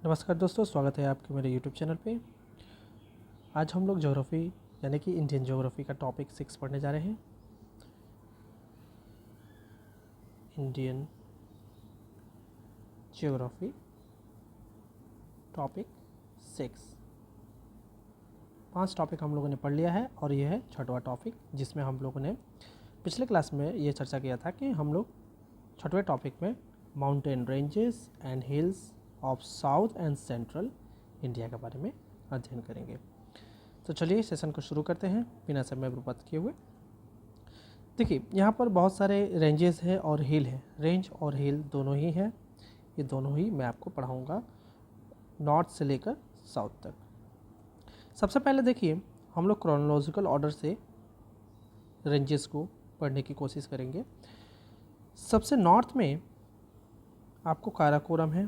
नमस्कार दोस्तों, स्वागत है आपके मेरे यूट्यूब चैनल पे। आज हम लोग ज्योग्राफी यानी कि इंडियन ज्योग्राफी का टॉपिक 6 पढ़ने जा रहे हैं। Indian geography topic 6। 5 टॉपिक हम लोगों ने पढ़ लिया है और यह है 6वां टॉपिक, जिसमें हम लोगों ने पिछले क्लास में ये चर्चा किया था कि हम लोग 6वें टॉपिक में mountain ranges and hills of south and central India के बारे में अध्ययन करेंगे। तो चलिए सेशन को शुरू करते हैं बिना समय बर्बाद किए हुए। देखिए, यहाँ पर बहुत सारे रेंजेस हैं और हिल है। रेंज और हिल दोनों ही हैं, ये दोनों ही मैं आपको पढ़ाऊँगा नॉर्थ से लेकर साउथ तक। सबसे पहले देखिए, हम लोग क्रोनोलॉजिकल ऑर्डर से रेंजेस को पढ़ने की कोशिश करेंगे। सबसे नॉर्थ में आपको काराकोरम है,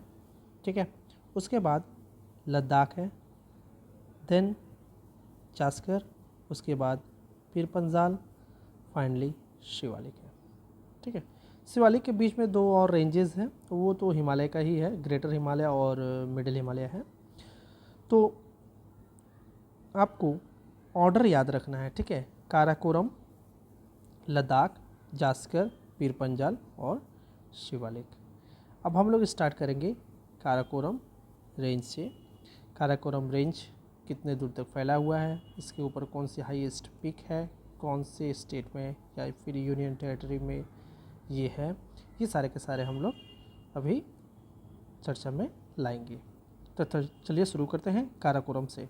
ठीक है। उसके बाद लद्दाख है, देन जास्कर, उसके बाद पीर पंजाल, फाइनली शिवालिक है, ठीक है। शिवालिक के बीच में 2 और रेंजेस हैं, वो तो हिमालय का ही है, ग्रेटर हिमालय और मिडिल हिमालय है। तो आपको ऑर्डर याद रखना है, ठीक है। काराकोरम, लद्दाख, जास्कर, पीर पंजाल और शिवालिक। अब हम लोग स्टार्ट करेंगे काराकोरम रेंज से। काराकोरम रेंज कितने दूर तक फैला हुआ है, इसके ऊपर कौन सी हाईएस्ट पीक है, कौन से स्टेट में या फिर यूनियन टेरिटरी में ये है, ये सारे के सारे हम लोग अभी चर्चा में लाएंगे। तो चलिए शुरू करते हैं काराकोरम से।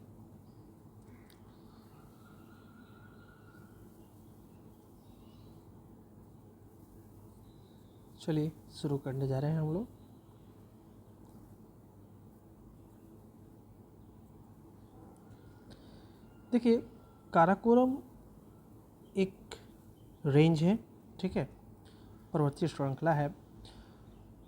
चलिए शुरू करने जा रहे हैं हम लोग। देखिए, काराकोरम एक रेंज है, ठीक है, पर्वतीय श्रृंखला है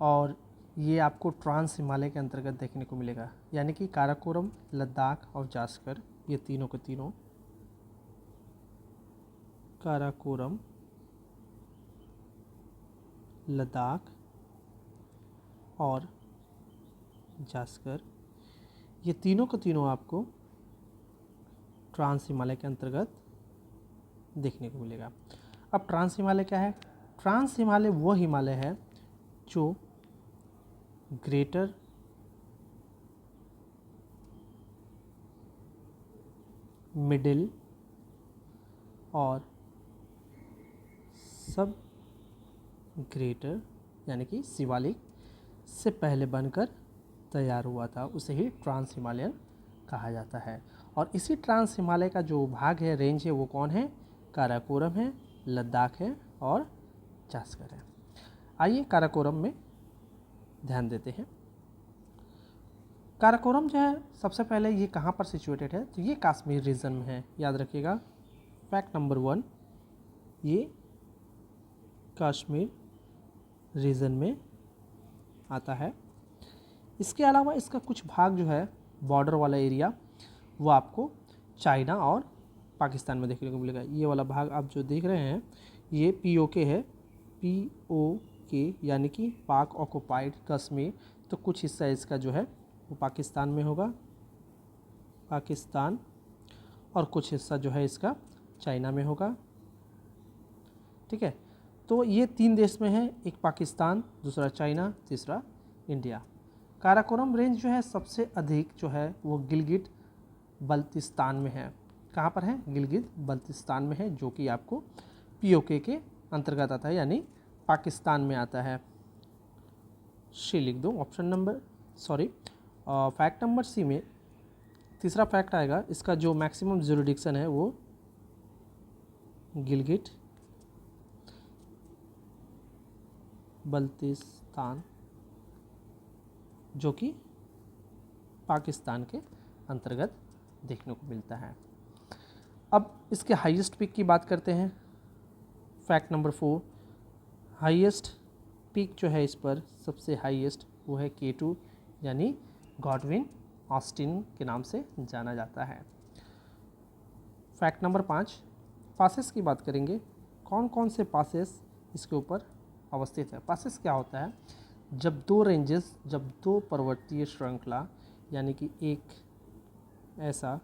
और ये आपको ट्रांस हिमालय के अंतर्गत देखने को मिलेगा। यानी कि काराकोरम, लद्दाख और जास्कर, ये तीनों के तीनों, काराकोरम, लद्दाख और जास्कर, ये तीनों के तीनों आपको ट्रांस हिमालय के अंतर्गत देखने को मिलेगा। अब ट्रांस हिमालय क्या है? ट्रांस हिमालय वो हिमालय है जो ग्रेटर मिडिल और सब ग्रेटर यानी कि शिवालिक से पहले बनकर तैयार हुआ था, उसे ही ट्रांस हिमालयन कहा जाता है। और इसी ट्रांस हिमालय का जो भाग है, रेंज है, वो कौन है? काराकोरम है, लद्दाख है और जास्कर है। आइए काराकोरम में ध्यान देते हैं। काराकोरम जो है, सबसे पहले ये कहाँ पर सिचुएटेड है? तो ये कश्मीर रीजन में है, याद रखिएगा। फैक्ट नंबर 1, ये कश्मीर रीजन में आता है। इसके अलावा इसका कुछ भाग जो है, बॉर्डर वाला एरिया, वो आपको चाइना और पाकिस्तान में देखने को मिलेगा। ये वाला भाग आप जो देख रहे हैं, ये POK है, POK यानी कि पाक ऑक्युपाइड कश्मीर। तो कुछ हिस्सा इसका जो है वो पाकिस्तान में होगा, पाकिस्तान, और कुछ हिस्सा जो है इसका चाइना में होगा, ठीक है। तो ये 3 देश में है, एक पाकिस्तान, दूसरा चाइना, तीसरा इंडिया। काराकोरम रेंज जो है सबसे अधिक जो है वो गिलगित बल्तिस्तान में है। कहाँ पर है? गिलगित बल्तिस्तान में है, जो कि आपको POK के अंतर्गत आता है, यानी पाकिस्तान में आता है। सी लिख दो option number, fact number C में तीसरा फैक्ट आएगा। इसका जो मैक्सिमम ज्यूरिडिक्शन है वो गिलगित बल्तिस्तान, जो कि पाकिस्तान के अंतर्गत देखने को मिलता है। अब इसके हाईएस्ट पीक की बात करते हैं। फैक्ट नंबर 4, हाईएस्ट पीक जो है इस पर सबसे हाईएस्ट वो है K2, यानी गॉडविन ऑस्टिन के नाम से जाना जाता है। फैक्ट नंबर 5, पासेस की बात करेंगे। कौन कौन से पासेस इसके ऊपर अवस्थित है? पासेस क्या होता है? जब 2 रेंजेस, जब 2 पर्वतीय श्रृंखला यानी कि एक ऐसा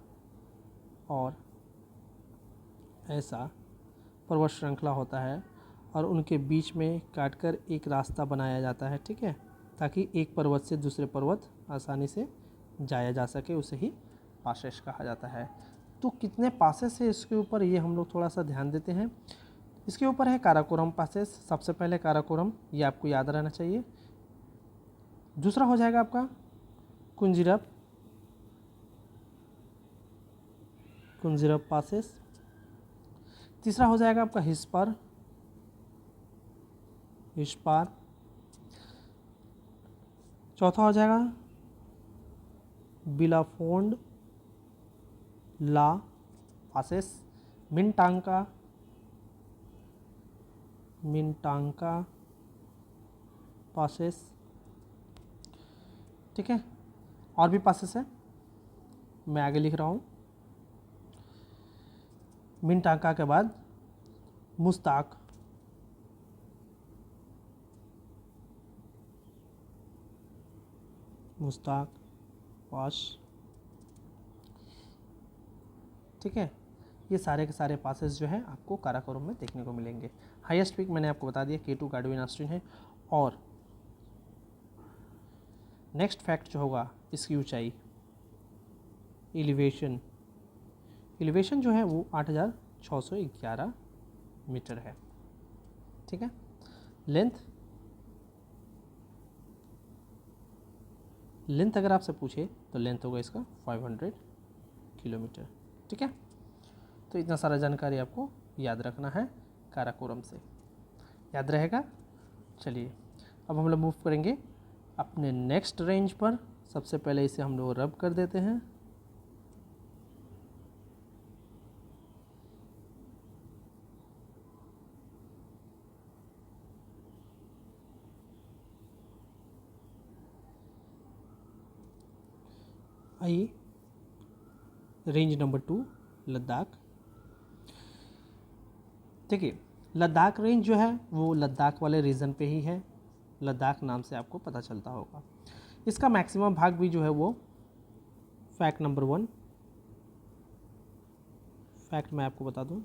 और ऐसा पर्वत श्रृंखला होता है और उनके बीच में काटकर एक रास्ता बनाया जाता है, ठीक है, ताकि एक पर्वत से दूसरे पर्वत आसानी से जाया जा सके, उसे ही पासेस कहा जाता है। तो कितने पासेस है इसके ऊपर, ये हम लोग थोड़ा सा ध्यान देते हैं। इसके ऊपर है काराकोरम पासेस। सबसे पहले काराकोरम, ये आपको याद रहना चाहिए। दूसरा हो जाएगा आपका कुंजिरप, कुंजिरप पासेस। तीसरा हो जाएगा आपका हिस्पर, हिस्पार। चौथा हो जाएगा बिलाफोंड ला पासेस। मिनटांका, मिनटांका पासेस, ठीक है। और भी पासेस है, मैं आगे लिख रहा हूँ। मिनटांका के बाद मुस्ताक, मुस्ताक पास, ठीक है। ये सारे के सारे पासेस जो हैं आपको काराकोरम में देखने को मिलेंगे। हाईएस्ट पीक मैंने आपको बता दिया K2 गार्डविन ऑस्टिन है। और नेक्स्ट फैक्ट जो होगा इसकी ऊंचाई, एलिवेशन, एलिवेशन जो है वो 8611 मीटर है, ठीक है। लेंथ, लेंथ अगर आपसे पूछे तो लेंथ होगा इसका 500 किलोमीटर, ठीक है। तो इतना सारा जानकारी आपको याद रखना है काराकोरम से, याद रहेगा। चलिए अब हम लोग मूव करेंगे अपने नेक्स्ट रेंज पर। सबसे पहले इसे हम लोग रब कर देते हैं। आइए रेंज नंबर 2 लद्दाख। देखिए लद्दाख रेंज जो है वो लद्दाख वाले रीजन पे ही है, लद्दाख नाम से आपको पता चलता होगा। इसका मैक्सिमम भाग भी जो है वो फैक्ट नंबर 1, फैक्ट मैं आपको बता दूं,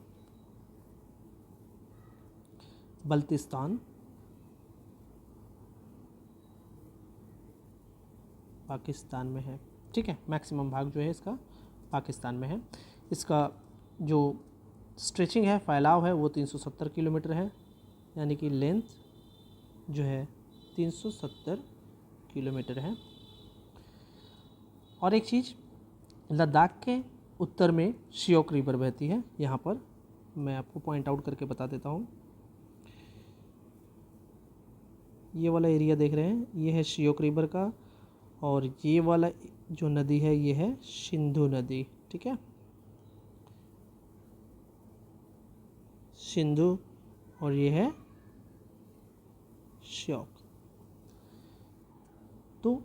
बल्तिस्तान, पाकिस्तान में है, ठीक है। मैक्सिमम भाग जो है इसका पाकिस्तान में है। इसका जो स्ट्रेचिंग है, फैलाव है, वो 370 किलोमीटर है, यानी कि लेंथ जो है 370 किलोमीटर है। और एक चीज़, लद्दाख के उत्तर में शियोक रिवर बहती है। यहाँ पर मैं आपको पॉइंट आउट करके बता देता हूँ। ये वाला एरिया देख रहे हैं, ये है शियोक रिवर का, और ये वाला जो नदी है ये है सिंधु नदी, ठीक है, सिंधु, और ये है श्योक। तो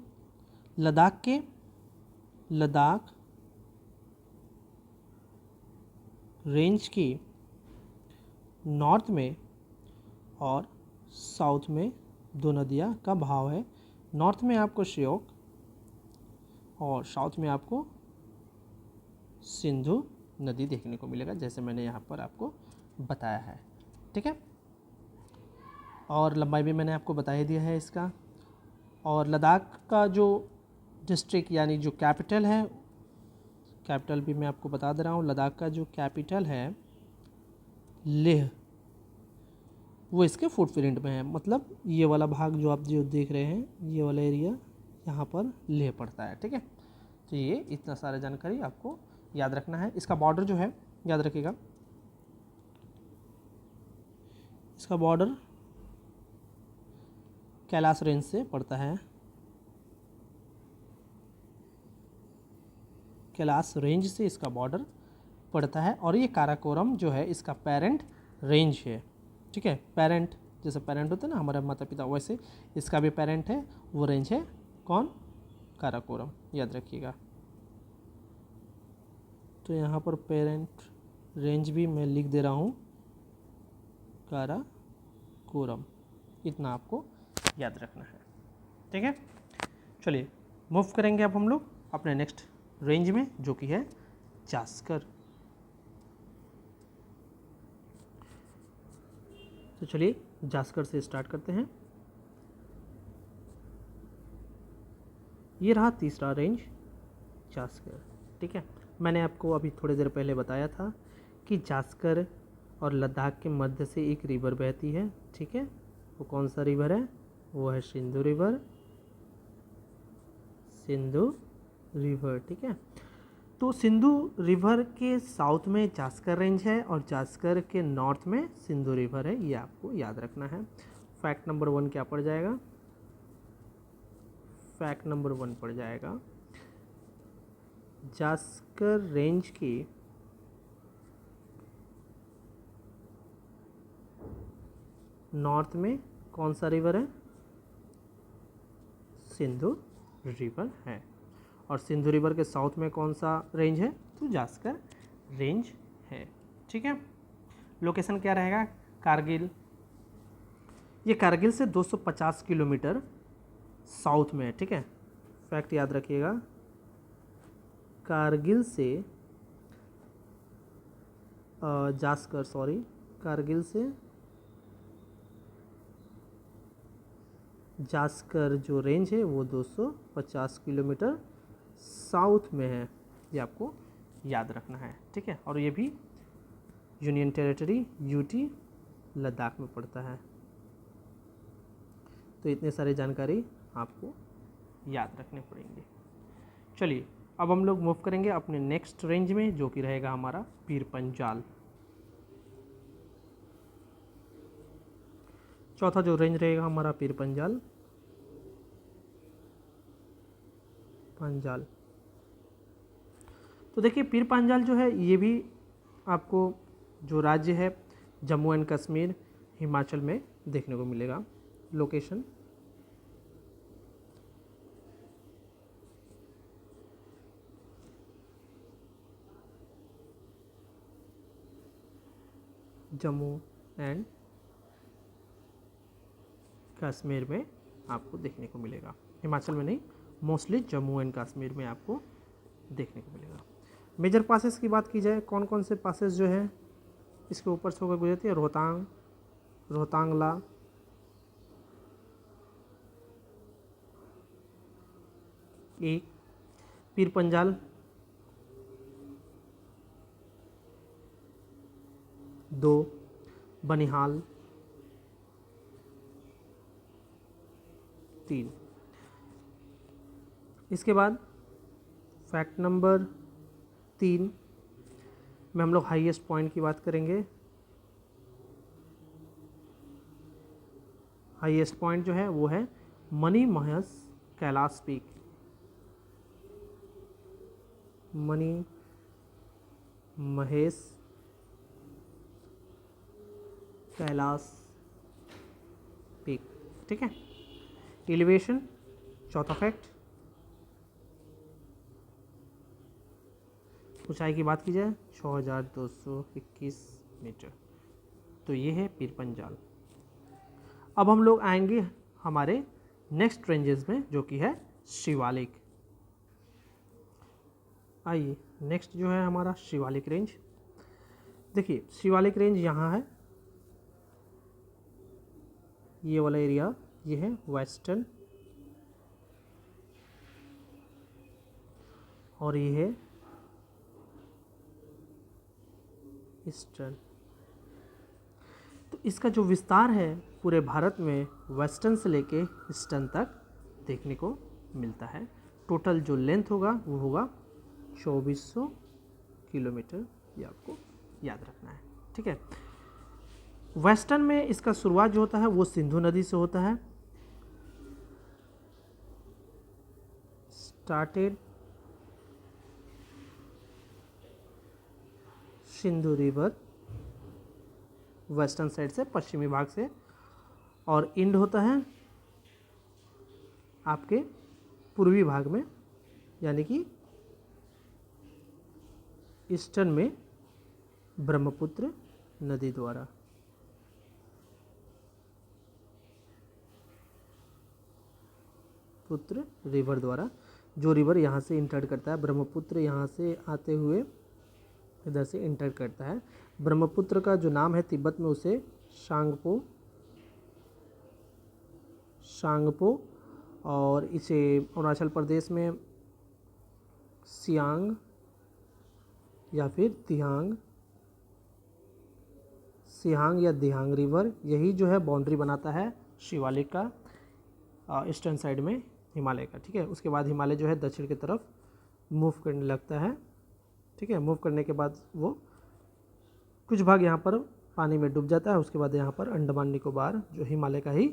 लद्दाख रेंज की नॉर्थ में और साउथ में दो नदियाँ का बहाव है। नॉर्थ में आपको श्योक और साउथ में आपको सिंधु नदी देखने को मिलेगा, जैसे मैंने यहाँ पर आपको बताया है, ठीक है। और लंबाई भी मैंने आपको बता ही दिया है इसका। और लद्दाख का जो डिस्ट्रिक्ट यानी जो कैपिटल है, कैपिटल भी मैं आपको बता दे रहा हूँ। लद्दाख का जो कैपिटल है लेह, वो इसके फुटप्रिंट में है। मतलब ये वाला भाग जो आप जो देख रहे हैं, ये वाला एरिया यहाँ पर लेह पड़ता है, ठीक है। तो ये इतना सारा जानकारी आपको याद रखना है। इसका बॉर्डर जो है याद रखिएगा, इसका बॉर्डर कैलाश रेंज से पड़ता है, कैलाश रेंज से इसका बॉर्डर पड़ता है। और ये काराकोरम जो है इसका पेरेंट रेंज है, ठीक है। पेरेंट, जैसे पेरेंट होते हैं ना हमारे माता पिता, वैसे इसका भी पेरेंट है, वो रेंज है कौन, काराकोरम, याद रखिएगा। तो यहाँ पर पेरेंट रेंज भी मैं लिख दे रहा हूँ, काराकोरम, इतना आपको याद रखना है, ठीक है। चलिए मूव करेंगे अब हम लोग अपने नेक्स्ट रेंज में जो कि है जास्कर। तो चलिए जास्कर से स्टार्ट करते हैं। ये रहा तीसरा रेंज जास्कर। ठीक है, मैंने आपको अभी थोड़ी देर पहले बताया था कि जास्कर और लद्दाख के मध्य से एक रिवर बहती है। ठीक है, वो कौन सा रिवर है? वो है सिंधु रिवर। सिंधु रिवर, ठीक है। तो सिंधु रिवर के साउथ में जास्कर रेंज है और जास्कर के नॉर्थ में सिंधु रिवर है, ये आपको याद रखना है। फैक्ट नंबर 1 क्या पड़ जाएगा? फैक्ट नंबर 1 पड़ जाएगा जास्कर रेंज की नॉर्थ में कौन सा रिवर है? सिंधु रिवर है। और सिंधु रिवर के साउथ में कौन सा रेंज है? तो जास्कर रेंज है। ठीक है, लोकेशन क्या रहेगा? कारगिल। ये कारगिल से 250 किलोमीटर साउथ में है। ठीक है, फैक्ट याद रखिएगा, कारगिल से कारगिल से जास्कर जो रेंज है वो 250 किलोमीटर साउथ में है, ये आपको याद रखना है। ठीक है, और ये भी यूनियन टेरिटरी यूटी लद्दाख में पड़ता है। तो इतने सारी जानकारी आपको याद रखने पड़ेंगे। चलिए अब हम लोग मूव करेंगे अपने नेक्स्ट रेंज में जो कि रहेगा हमारा पीर पंजाल। चौथा जो रेंज रहेगा हमारा पीर पंजाल। तो देखिए पीर पंजाल जो है ये भी आपको जो राज्य है जम्मू एंड कश्मीर हिमाचल में देखने को मिलेगा। लोकेशन जम्मू एंड कश्मीर में आपको देखने को मिलेगा, हिमाचल में नहीं, मोस्टली जम्मू एंड कश्मीर में आपको देखने को मिलेगा। मेजर पासेस की बात की जाए, कौन कौन से पासेस जो है इसके ऊपर से होकर गुजरती है? रोहतांग, रोहतांगला, एक पीर पंजाल, 2 बनिहाल, 3। इसके बाद फैक्ट नंबर 3 में हम लोग हाईएस्ट पॉइंट की बात करेंगे। हाईएस्ट पॉइंट जो है वो है money Mahesh Kailash peak. Money Mahesh Kailash peak. ठीक है, एलिवेशन, चौथा फैक्ट। ऊंचाई की बात की जाए 6221 मीटर। तो ये है पीर पंजाल। अब हम लोग आएंगे हमारे नेक्स्ट रेंजेस में जो कि है शिवालिक। आइए नेक्स्ट जो है हमारा शिवालिक रेंज। देखिए शिवालिक रेंज यहाँ है, ये वाला एरिया ये है वेस्टर्न और ये है ईस्टर्न। तो इसका जो विस्तार है पूरे भारत में वेस्टर्न से लेके ईस्टर्न तक देखने को मिलता है। टोटल जो लेंथ होगा वो होगा 2400 किलोमीटर, ये आपको याद रखना है। ठीक है, वेस्टर्न में इसका शुरुआत जो होता है वो सिंधु नदी से होता है। Started Sindhu river western side से, पश्चिमी भाग से, और इंड होता है आपके पूर्वी भाग में, यानी कि ईस्टर्न में ब्रह्मपुत्र नदी द्वारा। पुत्र रिवर द्वारा जो रिवर यहाँ से इंटर करता है, ब्रह्मपुत्र यहाँ से आते हुए इधर से इंटर करता है। ब्रह्मपुत्र का जो नाम है तिब्बत में उसे शांगपो शांगपो और इसे अरुणाचल प्रदेश में सियांग या फिर सियांग या दिहांग रिवर, यही जो है बाउंड्री बनाता है शिवालिक का ईस्टर्न साइड में हिमालय का। ठीक है, उसके बाद हिमालय जो है दक्षिण की तरफ मूव करने लगता है। ठीक है, मूव करने के बाद वो कुछ भाग यहाँ पर पानी में डूब जाता है। उसके बाद यहाँ पर अंडमान निकोबार जो हिमालय का ही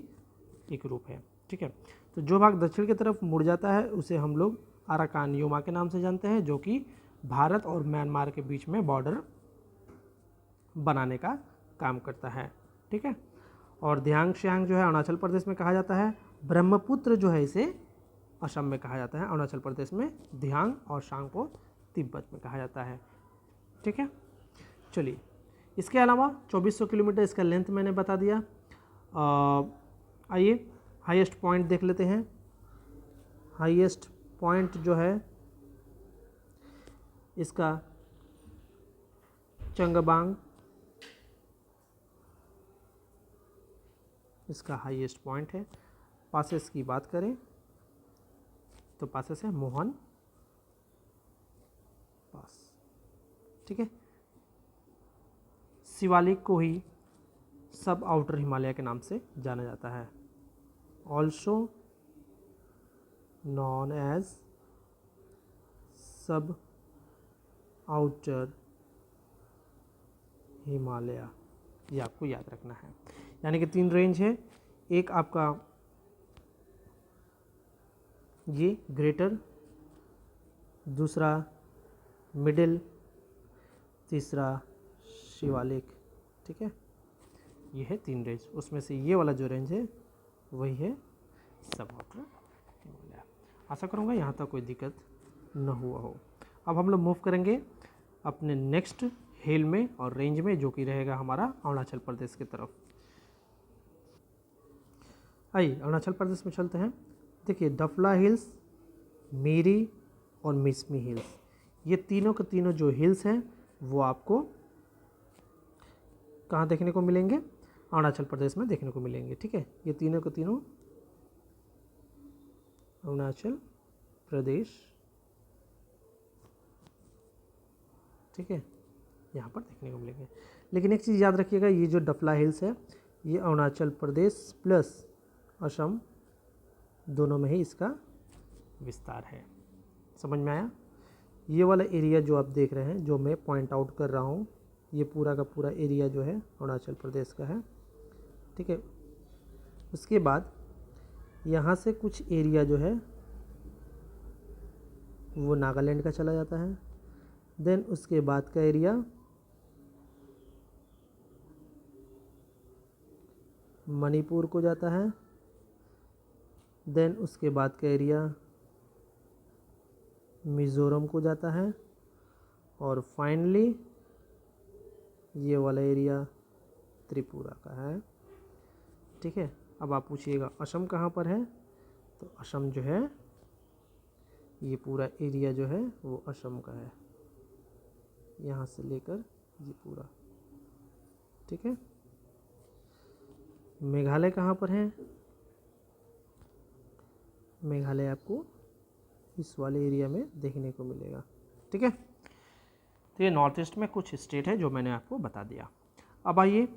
एक रूप है। ठीक है, तो जो भाग दक्षिण की तरफ मुड़ जाता है उसे हम लोग अराकान योमा के नाम से जानते हैं, जो कि भारत और म्यांमार के बीच में बॉर्डर बनाने का काम करता है। ठीक है, और दिहांग शियांग जो है अरुणाचल प्रदेश में कहा जाता है। ब्रह्मपुत्र जो है इसे असम में कहा जाता है, अरुणाचल प्रदेश में दिहांग, और शांग को तिब्बत में कहा जाता है। ठीक है, चलिए इसके अलावा 2400 किलोमीटर इसका लेंथ मैंने बता दिया। आइए हाईएस्ट पॉइंट देख लेते हैं। हाईएस्ट पॉइंट जो है इसका चंगबांग, इसका हाईएस्ट पॉइंट है। पासेस की बात करें तो पासेस है मोहन पास। ठीक है, शिवालिक को ही सब आउटर हिमालय के नाम से जाना जाता है, ऑल्सो नॉन एज सब आउटर हिमालय, ये आपको याद रखना है। यानी कि 3 रेंज है, एक आपका ये ग्रेटर, दूसरा मिडिल, तीसरा शिवालिक। ठीक है, ये है 3 रेंज, उसमें से ये वाला जो रेंज है वही है सब आउटर हिमालय। आशा करूँगा यहाँ तक कोई दिक्कत न हुआ हो। अब हम लोग मूव करेंगे अपने नेक्स्ट हिल में और रेंज में, जो कि रहेगा हमारा अरुणाचल प्रदेश की तरफ। आइए अरुणाचल प्रदेश में चलते हैं। देखिए डफला हिल्स, मीरी और मिसमी हिल्स, ये तीनों के तीनों जो हिल्स हैं वो आपको कहाँ देखने को मिलेंगे? अरुणाचल प्रदेश में देखने को मिलेंगे। ठीक है, ये तीनों के तीनों अरुणाचल प्रदेश, ठीक है, यहाँ पर देखने को मिलेंगे। लेकिन एक चीज़ याद रखिएगा, ये जो डफला हिल्स है ये अरुणाचल प्रदेश प्लस असम दोनों में ही इसका विस्तार है। समझ में आया? ये वाला एरिया जो आप देख रहे हैं, जो मैं पॉइंट आउट कर रहा हूँ, ये पूरा का पूरा एरिया जो है अरुणाचल प्रदेश का है। ठीक है, उसके बाद यहाँ से कुछ एरिया जो है वो नागालैंड का चला जाता है। देन उसके बाद का एरिया मणिपुर को जाता है। देन उसके बाद का एरिया मिज़ोरम को जाता है। और फाइनली ये वाला एरिया त्रिपुरा का है। ठीक है, अब आप पूछिएगा असम कहाँ पर है, तो असम जो है ये पूरा एरिया जो है वो असम का है, यहाँ से लेकर ये पूरा। ठीक है, मेघालय कहाँ पर है? मेघालय आपको इस वाले एरिया में देखने को मिलेगा। ठीक है, तो ये नॉर्थ ईस्ट में कुछ स्टेट है जो मैंने आपको बता दिया। अब आइए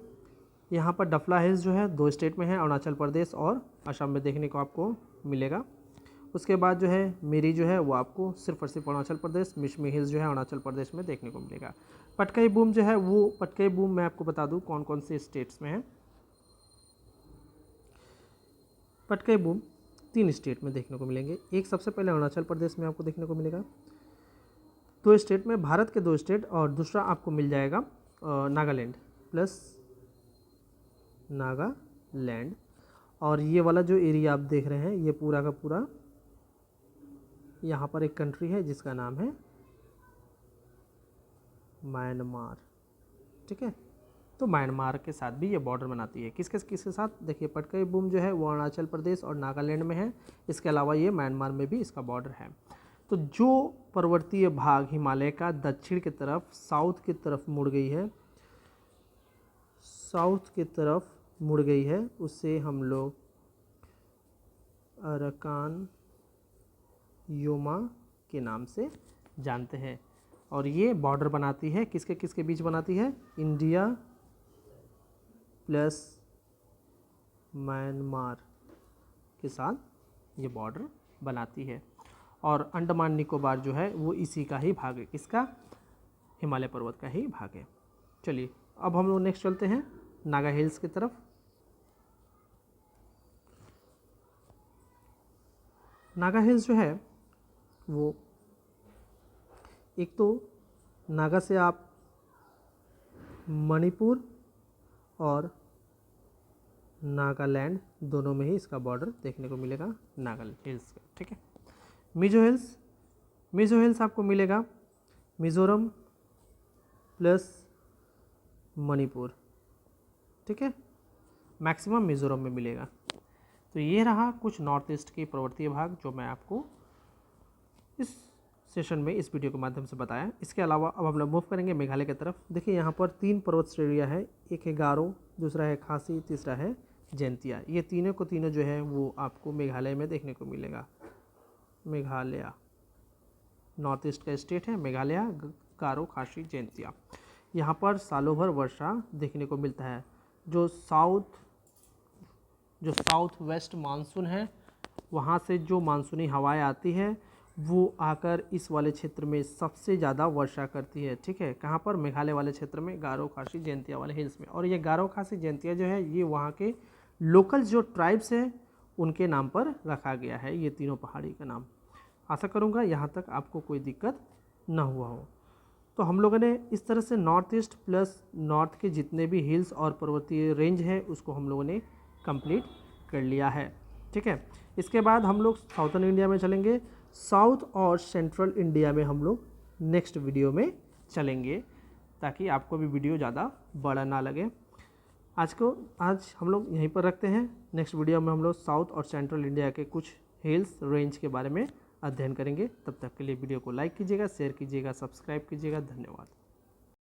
यहाँ पर डफला हिल्स जो है 2 स्टेट में है, अरुणाचल प्रदेश और असम में देखने को आपको मिलेगा। उसके बाद जो है मेरी जो है वो आपको सिर्फ और सिर्फ अरुणाचल प्रदेश, मिशमी हिल्स जो है अरुणाचल प्रदेश में देखने को मिलेगा। पटकाई बूम जो है वो पटकाई बूम मैं आपको बता दूँ कौन कौन से स्टेट्स में है। पटकाई बूम 3 स्टेट में देखने को मिलेंगे। एक सबसे पहले अरुणाचल प्रदेश में आपको देखने को मिलेगा, 2 स्टेट में, भारत के 2 स्टेट, और दूसरा आपको मिल जाएगा नागालैंड प्लस नागालैंड। और ये वाला जो एरिया आप देख रहे हैं ये पूरा का पूरा यहाँ पर एक कंट्री है जिसका नाम है म्यांमार। ठीक है, तो म्यांमार के साथ भी ये बॉर्डर बनाती है। किसके किसके साथ? देखिए पटकाई बूम जो है वो अरुणाचल प्रदेश और नागालैंड में है, इसके अलावा ये म्यांमार में भी इसका बॉर्डर है। तो जो पर्वतीय भाग हिमालय का दक्षिण की तरफ साउथ की तरफ मुड़ गई है, साउथ की तरफ मुड़ गई है, उसे हम लोग अराकान योमा के नाम से जानते हैं। और ये बॉर्डर बनाती है, किसके किसके बीच बनाती है? इंडिया प्लस म्यांमार के साथ ये बॉर्डर बनाती है। और अंडमान निकोबार जो है वो इसी का ही भाग है, किसका? हिमालय पर्वत का ही भाग है। चलिए अब हम लोग नेक्स्ट चलते हैं नागा हिल्स की तरफ। नागा हिल्स जो है वो एक तो नागा से आप मणिपुर और नागालैंड दोनों में ही इसका बॉर्डर देखने को मिलेगा नागा हिल्स का, ठीक है। मिजो हिल्स, मिजो हिल्स आपको मिलेगा मिज़ोरम प्लस मणिपुर, ठीक है, मैक्सिमम मिज़ोरम में मिलेगा। तो ये रहा कुछ नॉर्थ ईस्ट के पर्वतीय भाग जो मैं आपको इस सेशन में इस वीडियो के माध्यम से बताया। इसके अलावा अब हम लोग मूव करेंगे मेघालय की तरफ। देखिए यहाँ पर 3 पर्वत श्रेणियाँ हैं, एक है गारो, दूसरा है खासी, तीसरा है जैंतिया। ये तीनों को तीनों जो है वो आपको मेघालय में देखने को मिलेगा। मेघालय नॉर्थ ईस्ट का स्टेट है मेघालय, गारो, खासी, जैंतिया। यहाँ पर सालों भर वर्षा देखने को मिलता है। जो साउथ वेस्ट मानसून है वहाँ से जो मानसूनी हवाएं आती है वो आकर इस वाले क्षेत्र में सबसे ज़्यादा वर्षा करती है, ठीक है। कहाँ पर? मेघालय वाले क्षेत्र में, गारो, खासी, जैंतिया वाले हिल्स में। और ये गारो, खासी, जैंतिया जो है ये वहाँ के लोकल जो ट्राइब्स हैं उनके नाम पर रखा गया है ये तीनों पहाड़ी का नाम। आशा करूँगा यहाँ तक आपको कोई दिक्कत ना हुआ हो। तो हम लोगों ने इस तरह से नॉर्थ ईस्ट प्लस नॉर्थ के जितने भी हिल्स और पर्वतीय रेंज है उसको हम लोगों ने कंप्लीट कर लिया है, ठीक है। इसके बाद हम लोग साउथर्न इंडिया में चलेंगे। साउथ और सेंट्रल इंडिया में हम लोग नेक्स्ट वीडियो में चलेंगे ताकि आपको भी वीडियो ज़्यादा बड़ा ना लगे। आज हम लोग यहीं पर रखते हैं। नेक्स्ट वीडियो में हम लोग साउथ और सेंट्रल इंडिया के कुछ हिल्स रेंज के बारे में अध्ययन करेंगे। तब तक के लिए वीडियो को लाइक कीजिएगा, शेयर कीजिएगा, सब्सक्राइब कीजिएगा। धन्यवाद।